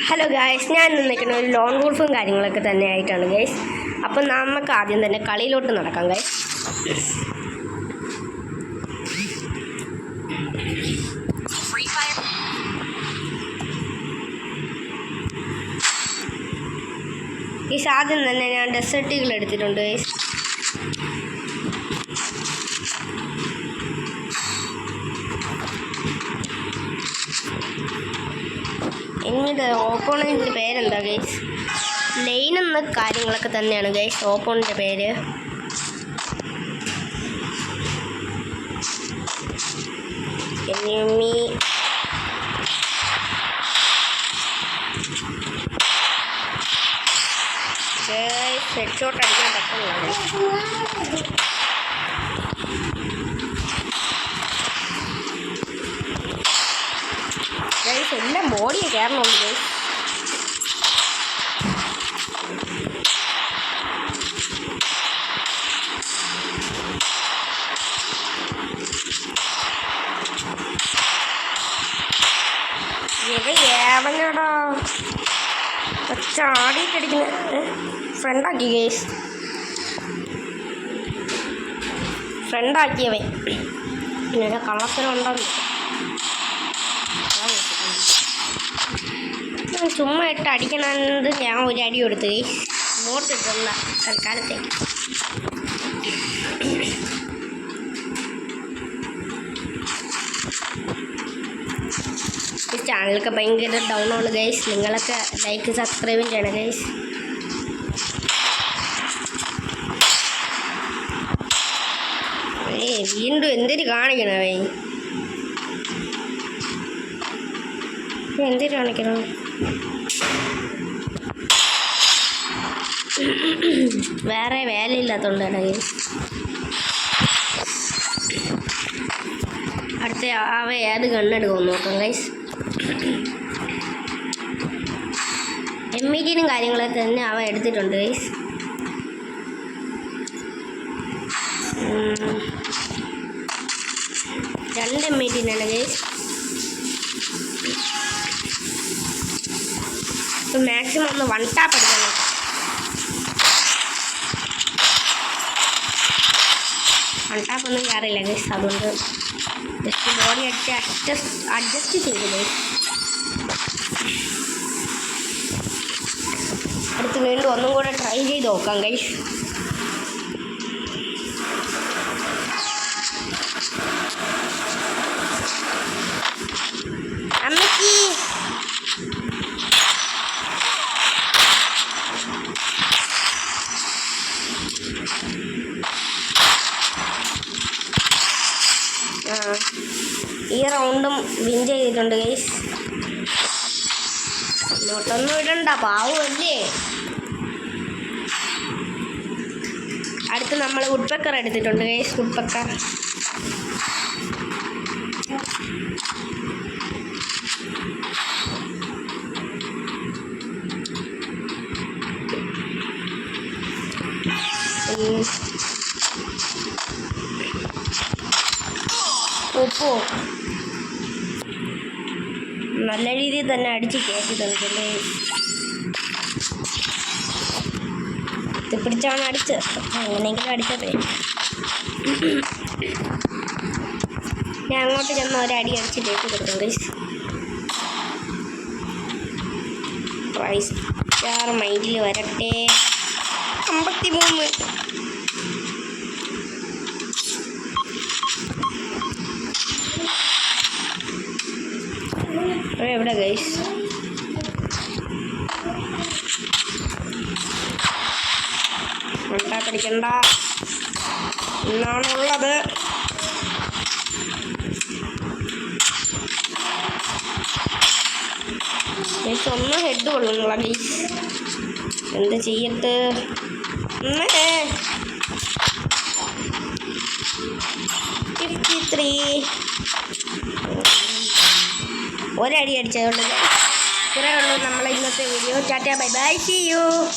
Hello guys, ഞാൻ നിൽക്കുന്ന ഒരു ലോൺ വോൾഫും കാര്യങ്ങളൊക്കെ തന്നെ ആയിട്ടാണ് ഗൈസ്. അപ്പം നമുക്ക് ആദ്യം തന്നെ കളിയിലോട്ട് നടക്കാം ഗൈസ്. ഈ ആദ്യം തന്നെ ഞാൻ ഡെസേർട്ടുകൾ എടുത്തിട്ടുണ്ട് ഗൈസ്. എന്നിട്ട് ഓപ്പോണൻറ്റിൻ്റെ പേരെന്താ ഗൈസ്? ലൈൻ എന്ന കാര്യങ്ങളൊക്കെ തന്നെയാണ് ഗൈസ് ഓപ്പോണൻ്റെ പേര്. എനിമി ഹെഡ്ഷോട്ട് അടിക്കാൻ പറ്റുന്നില്ല. ഗൈസ് എല്ലാം ബോഡിയെ കയറണുണ്ട് ഗൈസ്. ഏവനടാ ചാടിയിട്ടടിക്കുന്ന ഫ്രണ്ടാക്കി ഗൈസ്. ഫ്രണ്ടാക്കിയവൻ പിന്നെ കള്ളത്തിനുണ്ടാവും. ചുമ്മാ ഇട്ട് അടിക്കണമെന്നത് ഞാൻ ഒരു അടി കൊടുത്തു ഗൈസ്. ഇങ്ങോട്ടിട്ടുള്ള തൽക്കാലത്തേക്ക്. ഈ ചാനലൊക്കെ ഭയങ്കര ഡൗൺ ആണ് ഗൈസ്. നിങ്ങളൊക്കെ ലൈക്ക് സബ്സ്ക്രൈബും ചെയ്യണം ഗൈസ്. വീണ്ടും എന്തിനു കാണിക്കണവേ? എന്തിനു കാണിക്കണം? വേറെ വേലയില്ലാത്തതുകൊണ്ടാണ് ഗൈസ്. അടുത്ത അവ ഏത് ഗണ്ണെടുക്കുമെന്ന് നോക്കാം ഗൈസ്. M18 കാര്യങ്ങളൊക്കെ തന്നെ അവ എടുത്തിട്ടുണ്ട് ഗൈസ്. രണ്ട് M18 ആണ് ഗൈസ്. ഇപ്പം മാക്സിമം ഒന്ന് വൺ ടാപ്പ് അടിക്കണം. വൺ ടാപ്പ് ഒന്നും കയറിയില്ല ഗൈസ്. അതുകൊണ്ട് ജസ്റ്റ് ബോഡി അടിച്ച് അഡ്ജസ്റ്റ് ചെയ്തു ഗൈസ്. അടുത്ത് വീണ്ടും ഒന്നും കൂടെ ട്രൈ ചെയ്ത് നോക്കാം ഗൈസ്. അമ്മയ്ക്ക് ഈ റൗണ്ടും വിൻ ചെയ്തിട്ടുണ്ട് ഗൈസ്. ഇങ്ങോട്ടൊന്നും ഇടണ്ട, പാവല്ലേ. അടുത്ത് നമ്മൾ വുഡ്പെക്കർ എടുത്തിട്ടുണ്ട് ഗൈസ്. വുഡ്പെക്കർ ഉപ്പോ നല്ല രീതിയിൽ തന്നെ അടിച്ച് കയറ്റിട്ടുണ്ട്. പിടിച്ചാണ് അടിച്ചത്. എങ്ങനെയെങ്കിലും അടിച്ചതേ. ഞാൻ അങ്ങോട്ട് ചെന്ന് ഒരടി അടിച്ച് കയറ്റി കൊടുക്കും ഗൈസ്. പ്രൈസ് സ്റ്റാർ മൈൻഡിൽ വരട്ടെ. 53 എവിടെ ഗൈസ്? പഠിക്കണ്ട എന്നാണുള്ളത്. ഗൈസ് ഒന്ന് ഹെഡ് കൊള്ളുന്നുള്ള ഗൈസ്. എന്ത് ചെയ്യട്ട്? 53 ഒരടി അടിച്ചതുകൊണ്ട് ഇത്രയേ ഉള്ളൂ നമ്മളെ ഇന്നത്തെ video. Tata bye bye, see U.